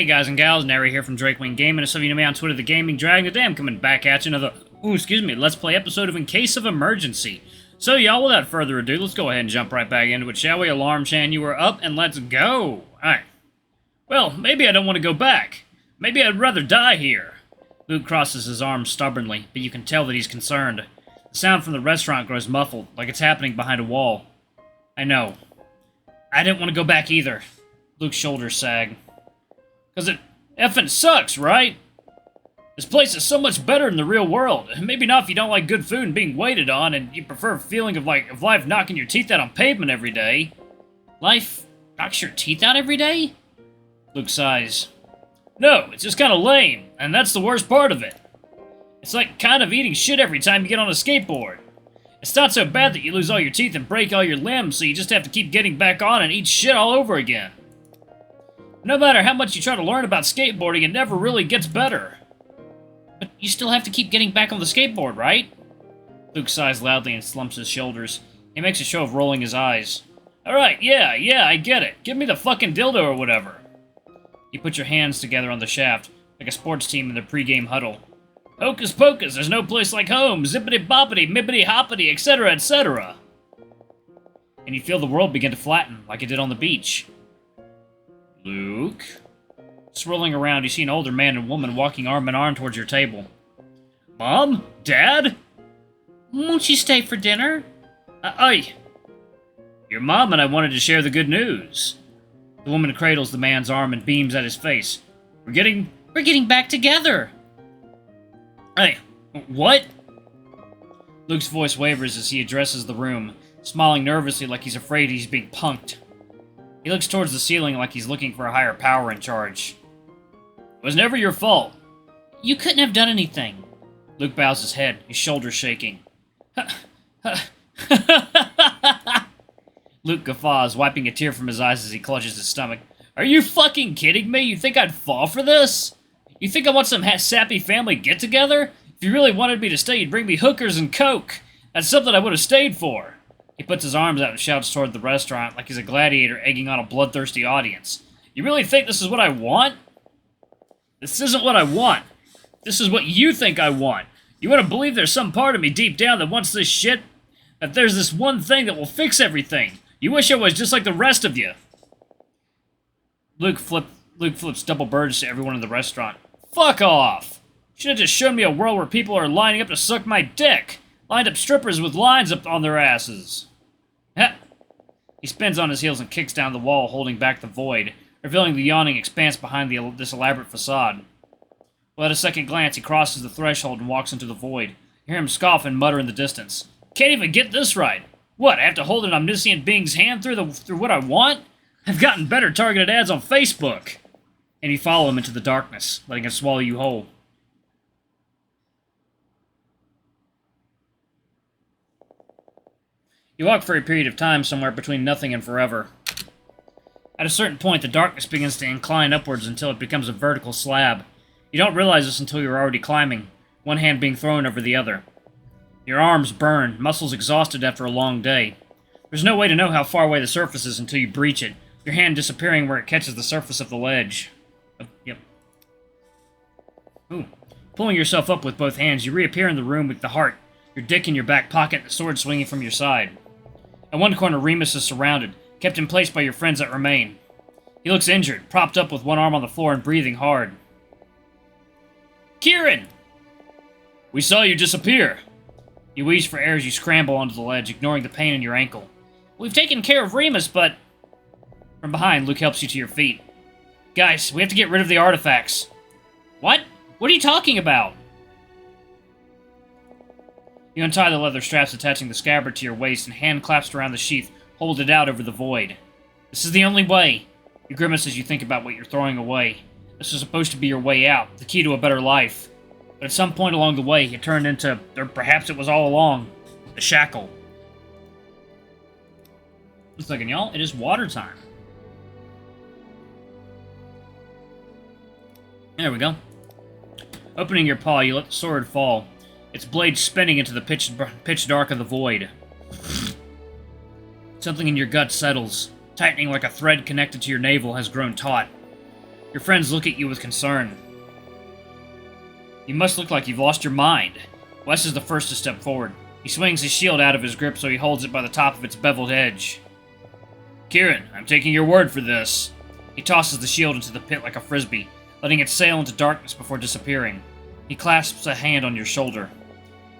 guys and gals, Nary here from Drakewing Gaming, and some of you know me on Twitter, the Gaming Dragon. Today I'm coming back at you another, Let's Play episode of In Case of Emergency. So y'all, without further ado, let's go ahead and jump right back into it, shall we? Alarm Chan, you are up, and let's go! Alright. Well, maybe I don't want to go back. Maybe I'd rather die here. Luke crosses his arms stubbornly, but you can tell that he's concerned. The sound from the restaurant grows muffled, like it's happening behind a wall. I know. I didn't want to go back either. Luke's shoulders sag. Because it effing sucks, right? This place is so much better in the real world. Maybe not if you don't like good food and being waited on, and you prefer a feeling of life knocking your teeth out on pavement every day. Life knocks your teeth out every day? Luke sighs. No, it's just kind of lame, and that's the worst part of it. It's like kind of eating shit every time you get on a skateboard. It's not so bad that you lose all your teeth and break all your limbs, so you just have to keep getting back on and eat shit all over again. No matter how much you try to learn about skateboarding, it never really gets better. But you still have to keep getting back on the skateboard, right? Luke sighs loudly and slumps his shoulders. He makes a show of rolling his eyes. Alright, yeah, I get it. Give me the fucking dildo or whatever. You put your hands together on the shaft, like a sports team in their pre-game huddle. Hocus pocus, there's no place like home, zippity boppity, mippity hoppity, etc., etc. And you feel the world begin to flatten, like it did on the beach. Luke? Swirling around, you see an older man and woman walking arm in arm towards your table. Mom? Dad? Won't you stay for dinner? Your mom and I wanted to share the good news. The woman cradles the man's arm and beams at his face. We're getting back together. Hey, what? Luke's voice wavers as he addresses the room, smiling nervously like he's afraid he's being punked. He looks towards the ceiling like he's looking for a higher power in charge. It was never your fault. You couldn't have done anything. Luke bows his head, his shoulders shaking. Luke guffaws, wiping a tear from his eyes as he clutches his stomach. Are you fucking kidding me? You think I'd fall for this? You think I want some sappy family get-together? If you really wanted me to stay, you'd bring me hookers and coke. That's something I would have stayed for. He puts his arms out and shouts toward the restaurant like he's a gladiator egging on a bloodthirsty audience. You really think this is what I want? This isn't what I want. This is what you think I want. You want to believe there's some part of me deep down that wants this shit? That there's this one thing that will fix everything. You wish I was just like the rest of you. Luke flips double birds to everyone in the restaurant. Fuck off! You should have just shown me a world where people are lining up to suck my dick. Lined up strippers with lines up on their asses. He spins on his heels and kicks down the wall, holding back the void, revealing the yawning expanse behind this elaborate facade. Without a second glance, he crosses the threshold and walks into the void. You hear him scoff and mutter in the distance. Can't even get this right. What, I have to hold an omniscient being's hand through what I want? I've gotten better targeted ads on Facebook. And you follow him into the darkness, letting it swallow you whole. You walk for a period of time somewhere between nothing and forever. At a certain point, the darkness begins to incline upwards until it becomes a vertical slab. You don't realize this until you're already climbing, one hand being thrown over the other. Your arms burn, muscles exhausted after a long day. There's no way to know how far away the surface is until you breach it, your hand disappearing where it catches the surface of the ledge. Yep. Ooh. Pulling yourself up with both hands, you reappear in the room with the heart, your dick in your back pocket, and the sword swinging from your side. At one corner, Remus is surrounded, kept in place by your friends that remain. He looks injured, propped up with one arm on the floor and breathing hard. Kieran! We saw you disappear. You wheeze for air as you scramble onto the ledge, ignoring the pain in your ankle. We've taken care of Remus, but... From behind, Luke helps you to your feet. Guys, we have to get rid of the artifacts. What? What are you talking about? You untie the leather straps attaching the scabbard to your waist and hand clasps around the sheath, hold it out over the void. This is the only way. You grimace as you think about what you're throwing away. This was supposed to be your way out, the key to a better life. But at some point along the way, it turned into, or perhaps it was all along, the shackle. Just looking, y'all, it is water time. There we go. Opening your paw, you let the sword fall, its blade spinning into the pitch dark of the void. Something in your gut settles, tightening like a thread connected to your navel has grown taut. Your friends look at you with concern. You must look like you've lost your mind. Wes is the first to step forward. He swings his shield out of his grip so he holds it by the top of its beveled edge. Kieran, I'm taking your word for this. He tosses the shield into the pit like a frisbee, letting it sail into darkness before disappearing. He clasps a hand on your shoulder.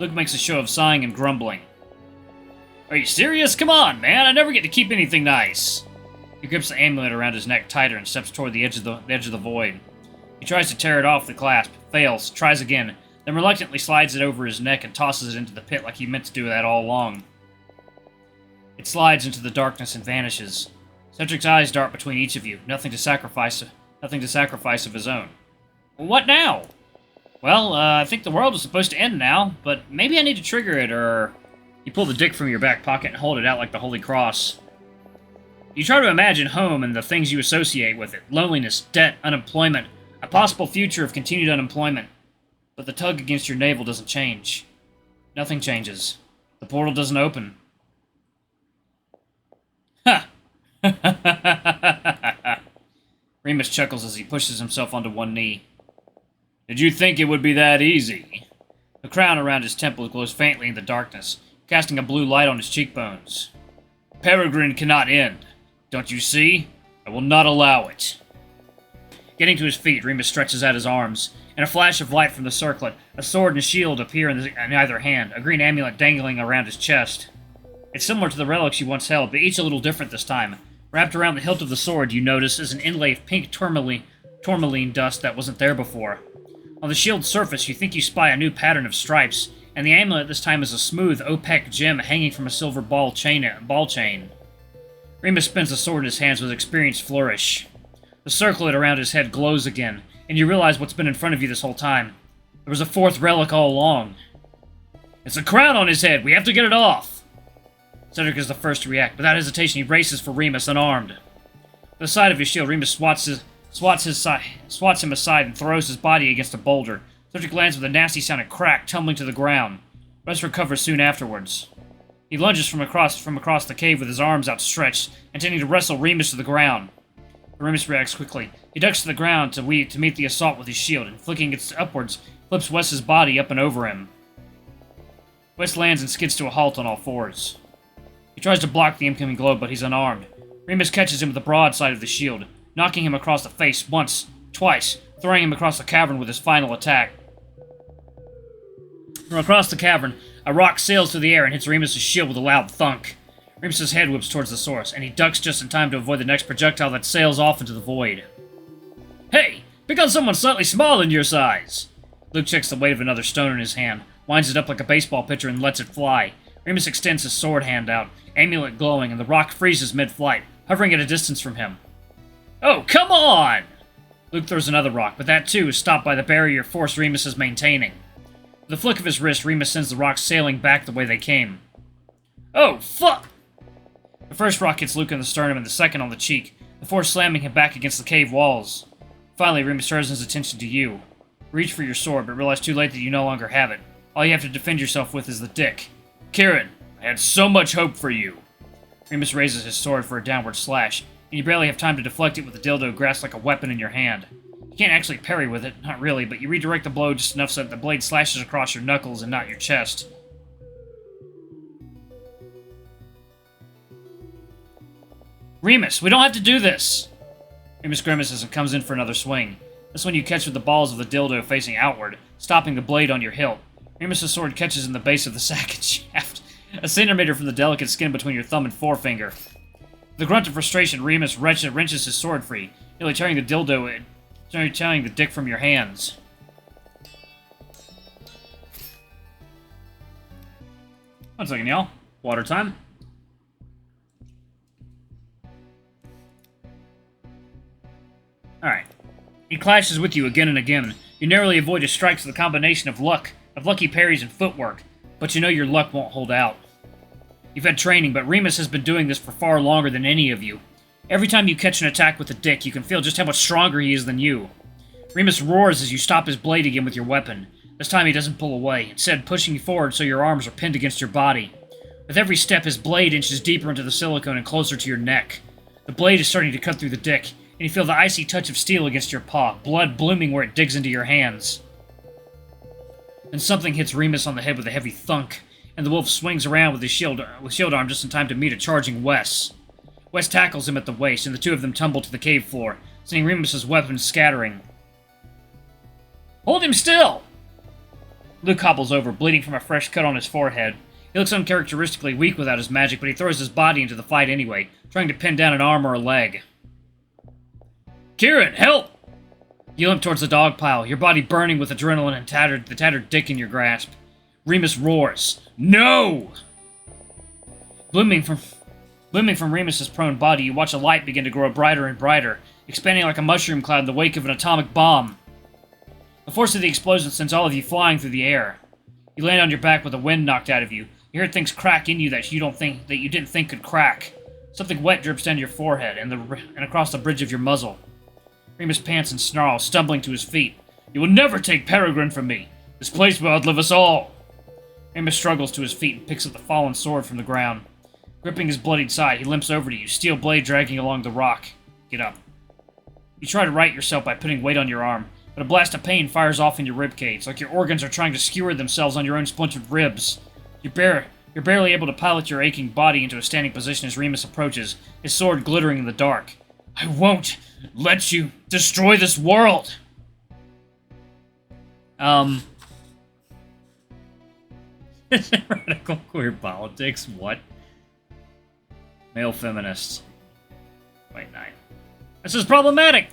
Luke makes a show of sighing and grumbling. Are you serious? Come on, man! I never get to keep anything nice! He grips the amulet around his neck tighter and steps toward the edge of the void. He tries to tear it off the clasp, fails, tries again, then reluctantly slides it over his neck and tosses it into the pit like he meant to do that all along. It slides into the darkness and vanishes. Cedric's eyes dart between each of you, nothing to sacrifice of his own. What now? Well, I think the world is supposed to end now, but maybe I need to trigger it, or... You pull the dick from your back pocket and hold it out like the Holy Cross. You try to imagine home and the things you associate with it. Loneliness, debt, unemployment, a possible future of continued unemployment. But the tug against your navel doesn't change. Nothing changes. The portal doesn't open. Ha! Remus chuckles as he pushes himself onto one knee. Did you think it would be that easy? The crown around his temple glows faintly in the darkness, casting a blue light on his cheekbones. Peregrine cannot end. Don't you see? I will not allow it. Getting to his feet, Remus stretches out his arms. In a flash of light from the circlet, a sword and a shield appear in either hand, a green amulet dangling around his chest. It's similar to the relics you once held, but each a little different this time. Wrapped around the hilt of the sword, you notice, is an inlay of pink tourmaline dust that wasn't there before. On the shield's surface, you think you spy a new pattern of stripes, and the amulet this time is a smooth, opaque gem hanging from a silver ball chain. Remus spins the sword in his hands with experienced flourish. The circlet around his head glows again, and you realize what's been in front of you this whole time. There was a fourth relic all along. It's a crown on his head! We have to get it off! Cedric is the first to react. Without hesitation, he races for Remus, unarmed. With the side of his shield, Remus swats him aside and throws his body against a boulder. Cedric lands with a nasty-sounding crack, tumbling to the ground. Wes recovers soon afterwards. He lunges from across the cave with his arms outstretched, intending to wrestle Remus to the ground. But Remus reacts quickly. He ducks to the ground to meet the assault with his shield, and flicking it upwards, flips Wes's body up and over him. Wes lands and skids to a halt on all fours. He tries to block the incoming blow, but he's unarmed. Remus catches him with the broadside of the shield, knocking him across the face once, twice, throwing him across the cavern with his final attack. From across the cavern, a rock sails through the air and hits Remus' shield with a loud thunk. Remus' head whips towards the source, and he ducks just in time to avoid the next projectile that sails off into the void. Hey! Pick on someone slightly smaller than your size! Luke checks the weight of another stone in his hand, winds it up like a baseball pitcher, and lets it fly. Remus extends his sword hand out, amulet glowing, and the rock freezes mid-flight, hovering at a distance from him. Oh, come on! Luke throws another rock, but that too is stopped by the barrier force Remus is maintaining. With a flick of his wrist, Remus sends the rocks sailing back the way they came. Oh, fuck! The first rock hits Luke in the sternum and the second on the cheek, the force slamming him back against the cave walls. Finally, Remus turns his attention to you. Reach for your sword, but realize too late that you no longer have it. All you have to defend yourself with is the dick. Kieran, I had so much hope for you. Remus raises his sword for a downward slash, and you barely have time to deflect it with the dildo grasped like a weapon in your hand. You can't actually parry with it, not really, but you redirect the blow just enough so that the blade slashes across your knuckles and not your chest. Remus, we don't have to do this! Remus grimaces and comes in for another swing. This one you catch with the balls of the dildo facing outward, stopping the blade on your hilt. Remus' sword catches in the base of the sack and shaft, a centimeter from the delicate skin between your thumb and forefinger. With a grunt of frustration, Remus wrenches his sword free, nearly tearing the dick from your hands. One second, y'all. Water time. Alright. He clashes with you again and again. You narrowly avoid his strikes with a combination of luck, of lucky parries and footwork, but you know your luck won't hold out. You've had training, but Remus has been doing this for far longer than any of you. Every time you catch an attack with the dick, you can feel just how much stronger he is than you. Remus roars as you stop his blade again with your weapon. This time he doesn't pull away, instead pushing you forward so your arms are pinned against your body. With every step, his blade inches deeper into the silicone and closer to your neck. The blade is starting to cut through the dick, and you feel the icy touch of steel against your paw, blood blooming where it digs into your hands. Then something hits Remus on the head with a heavy thunk, and the wolf swings around with his shield arm just in time to meet a charging Wes. Wes tackles him at the waist, and the two of them tumble to the cave floor, sending Remus's weapons scattering. Hold him still! Luke hobbles over, bleeding from a fresh cut on his forehead. He looks uncharacteristically weak without his magic, but he throws his body into the fight anyway, trying to pin down an arm or a leg. Kieran, help! You limp towards the dog pile, your body burning with adrenaline and the tattered dick in your grasp. Remus roars, "No!" Blooming from Remus's prone body, you watch a light begin to grow brighter and brighter, expanding like a mushroom cloud in the wake of an atomic bomb. The force of the explosion sends all of you flying through the air. You land on your back with the wind knocked out of you. You hear things crack in you that you didn't think could crack. Something wet drips down your forehead and across the bridge of your muzzle. Remus pants and snarls, stumbling to his feet. "You will never take Peregrine from me! This place will outlive us all!" Remus struggles to his feet and picks up the fallen sword from the ground. Gripping his bloodied side, he limps over to you, steel blade dragging along the rock. Get up. You try to right yourself by putting weight on your arm, but a blast of pain fires off in your ribcage, like your organs are trying to skewer themselves on your own splintered ribs. You're barely able to pilot your aching body into a standing position as Remus approaches, his sword glittering in the dark. "I won't let you destroy this world!" Radical queer politics, what? Male feminists. Wait, 9. This is problematic!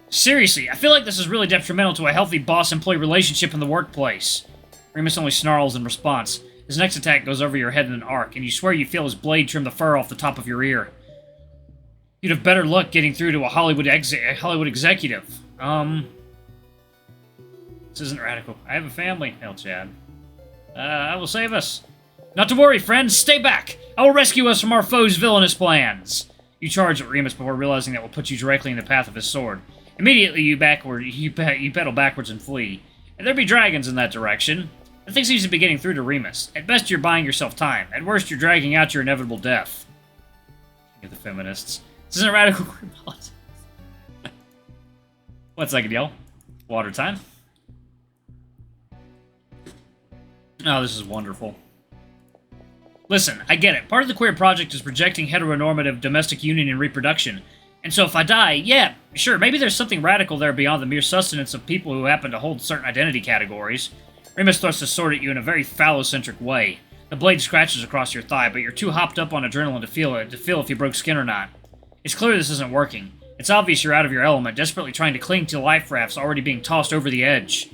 Seriously, I feel like this is really detrimental to a healthy boss-employee relationship in the workplace. Remus only snarls in response. His next attack goes over your head in an arc, and you swear you feel his blade trim the fur off the top of your ear. You'd have better luck getting through to a Hollywood executive. This isn't radical. I have a family. Hell, Chad. I will save us. Not to worry, friends. Stay back. I will rescue us from our foe's villainous plans. You charge at Remus before realizing that will put you directly in the path of his sword. Immediately, you pedal backwards and flee. And there be dragons in that direction. The thing seems to be getting through to Remus. At best, you're buying yourself time. At worst, you're dragging out your inevitable death. Look at the feminists. This isn't radical queer politics. 1 second, y'all. Water time. Oh, this is wonderful. Listen, I get it. Part of the queer project is rejecting heteronormative domestic union and reproduction. And so if I die, yeah, sure, maybe there's something radical there beyond the mere sustenance of people who happen to hold certain identity categories. Remus thrusts his sword at you in a very phallocentric way. The blade scratches across your thigh, but you're too hopped up on adrenaline to feel if you broke skin or not. It's clear this isn't working. It's obvious you're out of your element, desperately trying to cling to life rafts already being tossed over the edge.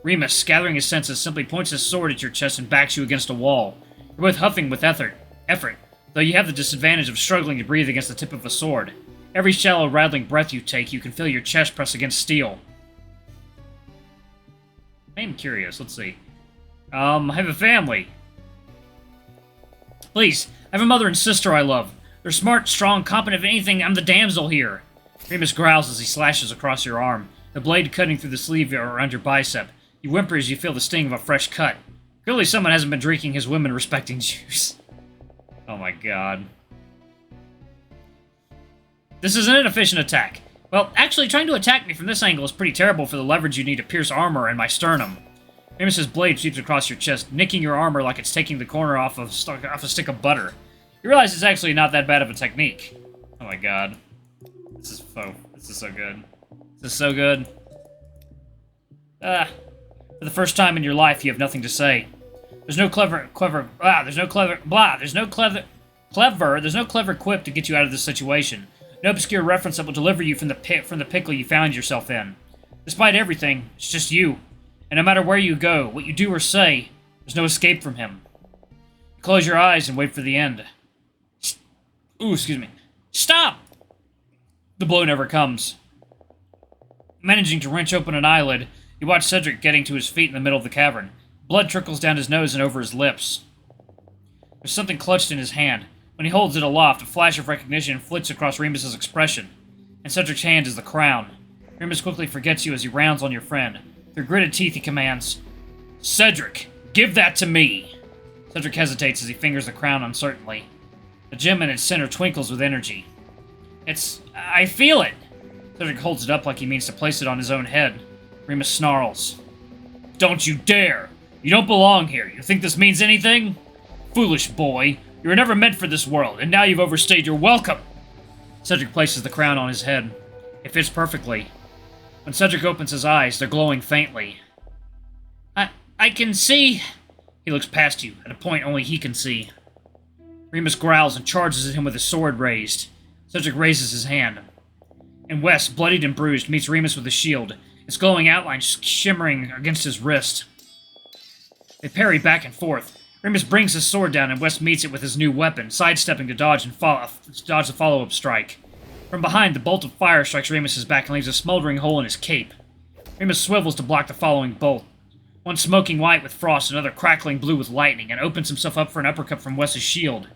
Remus, gathering his senses, simply points his sword at your chest and backs you against a wall. You're both huffing with effort, though you have the disadvantage of struggling to breathe against the tip of a sword. Every shallow, rattling breath you take, you can feel your chest press against steel. I'm curious, let's see. I have a family. Please, I have a mother and sister I love. They're smart, strong, competent. If anything, I'm the damsel here. Remus growls as he slashes across your arm, the blade cutting through the sleeve around your bicep. You whimper as you feel the sting of a fresh cut. Clearly someone hasn't been drinking his women-respecting juice. Oh my god. This is an inefficient attack. Well, actually, trying to attack me from this angle is pretty terrible for the leverage you need to pierce armor and my sternum. Remus's blade sweeps across your chest, nicking your armor like it's taking the corner off a stick of butter. You realize it's actually not that bad of a technique. Oh my god. This is so good. This is so good. For the first time in your life, you have nothing to say. There's no clever quip to get you out of this situation. No obscure reference that will deliver you from the pickle you found yourself in. Despite everything, it's just you. And no matter where you go, what you do or say, there's no escape from him. Close your eyes and wait for the end. Ooh, excuse me. Stop! The blow never comes. Managing to wrench open an eyelid, you watch Cedric getting to his feet in the middle of the cavern. Blood trickles down his nose and over his lips. There's something clutched in his hand. When he holds it aloft, a flash of recognition flits across Remus's expression. In Cedric's hand is the crown. Remus quickly forgets you as he rounds on your friend. Through gritted teeth, he commands, "Cedric, give that to me!" Cedric hesitates as he fingers the crown uncertainly. The gem in its center twinkles with energy. I feel it! Cedric holds it up like he means to place it on his own head. Remus snarls. Don't you dare! You don't belong here. You think this means anything? Foolish boy. You were never meant for this world, and now you've overstayed your welcome! Cedric places the crown on his head. It fits perfectly. When Cedric opens his eyes, they're glowing faintly. I can see... He looks past you, at a point only he can see. Remus growls and charges at him with his sword raised. Cedric raises his hand. And Wes, bloodied and bruised, meets Remus with a shield, its glowing outline shimmering against his wrist. They parry back and forth. Remus brings his sword down and Wes meets it with his new weapon, sidestepping to dodge the follow-up strike. From behind, the bolt of fire strikes Remus's back and leaves a smoldering hole in his cape. Remus swivels to block the following bolt. One smoking white with frost, another crackling blue with lightning, and opens himself up for an uppercut from Wes's shield.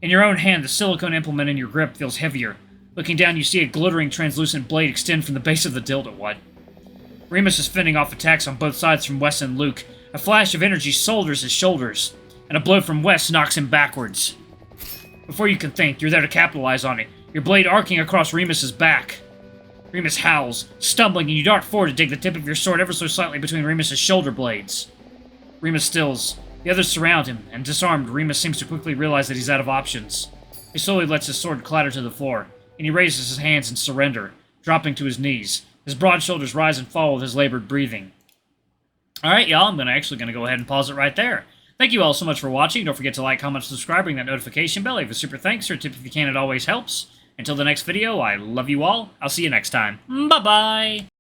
In your own hand, the silicone implement in your grip feels heavier. Looking down, you see a glittering, translucent blade extend from the base of the dildo wad. Remus is fending off attacks on both sides from Wes and Luke. A flash of energy solders his shoulders, and a blow from Wes knocks him backwards. Before you can think, you're there to capitalize on it, your blade arcing across Remus's back. Remus howls, stumbling, and you dart forward to dig the tip of your sword ever so slightly between Remus's shoulder blades. Remus stills. The others surround him, and disarmed, Remus seems to quickly realize that he's out of options. He slowly lets his sword clatter to the floor, and he raises his hands in surrender, dropping to his knees. His broad shoulders rise and fall with his labored breathing. Alright, y'all, I'm actually going to go ahead and pause it right there. Thank you all so much for watching. Don't forget to like, comment, subscribe, ring that notification bell. Leave a super thanks or a tip if you can. It always helps. Until the next video, I love you all. I'll see you next time. Bye-bye!